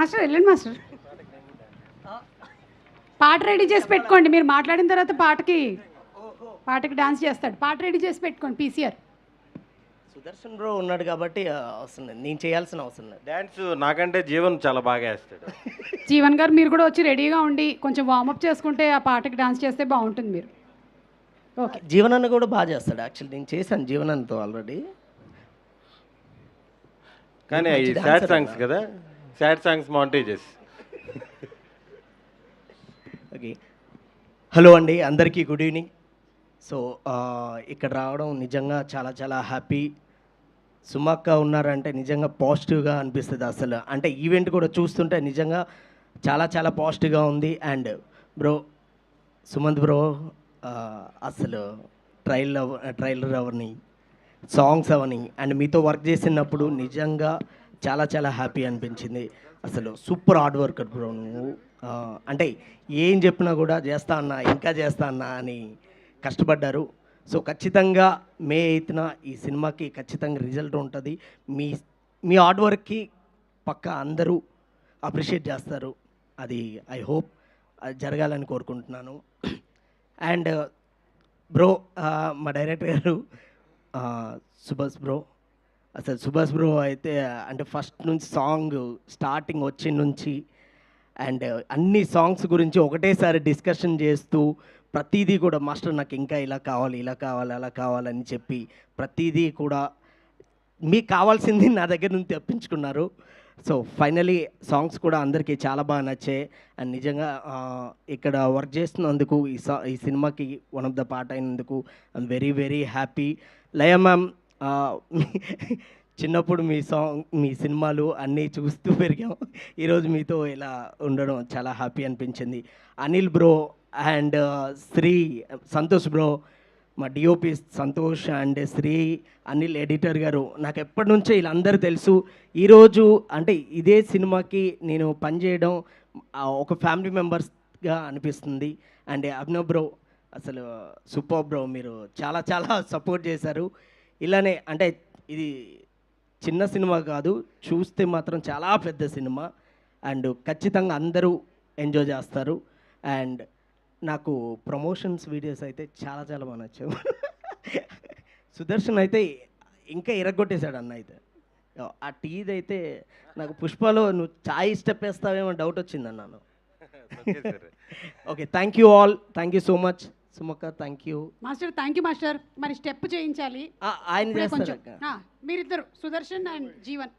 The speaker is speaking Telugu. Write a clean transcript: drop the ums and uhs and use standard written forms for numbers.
మాస్టర్ వెళ్ళండి మాస్టర్. పాట రెడీ చేసి పెట్టుకోండి. మీరు మాట్లాడిన తర్వాత పాటకి డాన్స్ చేస్తాడు. పాట రెడీ చేసి పెట్టుకోండి. పీసీఆర్ సుదర్శన్ బ్రో ఉన్నాడు కాబట్టి అవసరం లేదు, నేను చేయాల్సిన అవసరం లేదు. డ్యాన్స్ నాకంటే జీవన్ చాలా బాగా వేస్తాడు. జీవన్ గారు మీరు కూడా వచ్చి రెడీగా ఉండి కొంచెం వార్మప్ చేసుకుంటే ఆ పాటకి డాన్స్ చేస్తే బాగుంటుంది. మీరు ఓకే. జీవనన్న కూడా బాగా చేస్తాడు. యాక్చువల్లీ నేను చేశాను జీవనన్నతో ఆల్రెడీ. కానీ ఈ సాడ్ సాంగ్స్ కదా, sad songs montages. Okay, hello అండి, అందరికీ గుడ్ ఈవినింగ్. సో ఇక్కడ రావడం నిజంగా చాలా చాలా హ్యాపీ. సుమక్క ఉన్నారంటే నిజంగా పాజిటివ్గా అనిపిస్తుంది. అసలు అంటే ఈవెంట్ కూడా చూస్తుంటే నిజంగా చాలా చాలా పాజిటివ్గా ఉంది. అండ్ బ్రో సుమంత్ బ్రో అసలు trailer Avani, songs Avani, and మీతో వర్క్ చేసినప్పుడు నిజంగా చాలా చాలా హ్యాపీ అనిపించింది. అసలు సూపర్ హార్డ్ వర్కర్ బ్రో నువ్వు. అంటే ఏం చెప్పినా కూడా చేస్తా అన్నా, ఇంకా చేస్తా అన్నా అని కష్టపడ్డారు. సో ఖచ్చితంగా మే 8న ఈ సినిమాకి ఖచ్చితంగా రిజల్ట్ ఉంటుంది. మీ హార్డ్ వర్క్కి పక్కా అందరూ అప్రిషియేట్ చేస్తారు. అది ఐ హోప్ అది జరగాలని కోరుకుంటున్నాను. అండ్ బ్రో మా డైరెక్టర్ గారు సుభాష్ బ్రో, అసలు సుభాష్ బ్రో అయితే అంటే ఫస్ట్ నుంచి సాంగ్ స్టార్టింగ్ వచ్చిన నుంచి అండ్ అన్ని సాంగ్స్ గురించి ఒకటేసారి డిస్కషన్ చేస్తూ ప్రతిదీ కూడా మాస్టర్ నాకు ఇంకా ఇలా కావాలి, ఇలా కావాలి, అలా కావాలని చెప్పి ప్రతిదీ కూడా మీకు కావాల్సింది నా దగ్గర నుంచి తెప్పించుకున్నారు. సో ఫైనలీ సాంగ్స్ కూడా అందరికీ చాలా బాగా నచ్చాయి. అండ్ నిజంగా ఇక్కడ వర్క్ చేస్తున్నందుకు ఈ సినిమాకి వన్ ఆఫ్ ద పార్ట్ అయినందుకు I'm very very happy. Laya ma'am, చిన్నప్పుడు మీ సినిమాలు అన్నీ చూస్తూ పెరిగాం. ఈరోజు మీతో ఇలా ఉండడం చాలా హ్యాపీ అనిపించింది. Anil bro and Santosh bro, మా DOP Santosh and Sri, Anil editor గారు, నాకు ఎప్పటి నుంచో వీళ్ళందరూ తెలుసు. ఈరోజు అంటే ఇదే సినిమాకి నేను పనిచేయడం ఒక ఫ్యామిలీ మెంబర్స్గా అనిపిస్తుంది. అండ్ అభినవ్ బ్రో అసలు సూపర్ బ్రో, మీరు చాలా చాలా సపోర్ట్ చేశారు. ఇలానే అంటే ఇది చిన్న సినిమా కాదు, చూస్తే మాత్రం చాలా పెద్ద సినిమా. అండ్ ఖచ్చితంగా అందరూ ఎంజాయ్ చేస్తారు. అండ్ నాకు ప్రమోషన్స్ వీడియోస్ అయితే చాలా చాలా బాగా నచ్చావు. సుదర్శన్ అయితే ఇంకా ఎరగొట్టేశాడు అన్న. అయితే ఆ టీది అయితే నాకు పుష్పలో నువ్వు చాయ్ స్టెప్ వేస్తావేమో డౌట్ వచ్చింది అన్నాను. Okay, thank you all, thank you so much. సుమక్క thank you. Master thank you master. మరి స్టెప్ చేయించాలి ఆయన ఇప్పుడే కొంచెం. చేస్తారు. మీరిద్దరు సుదర్శన్ అండ్ జీవన్.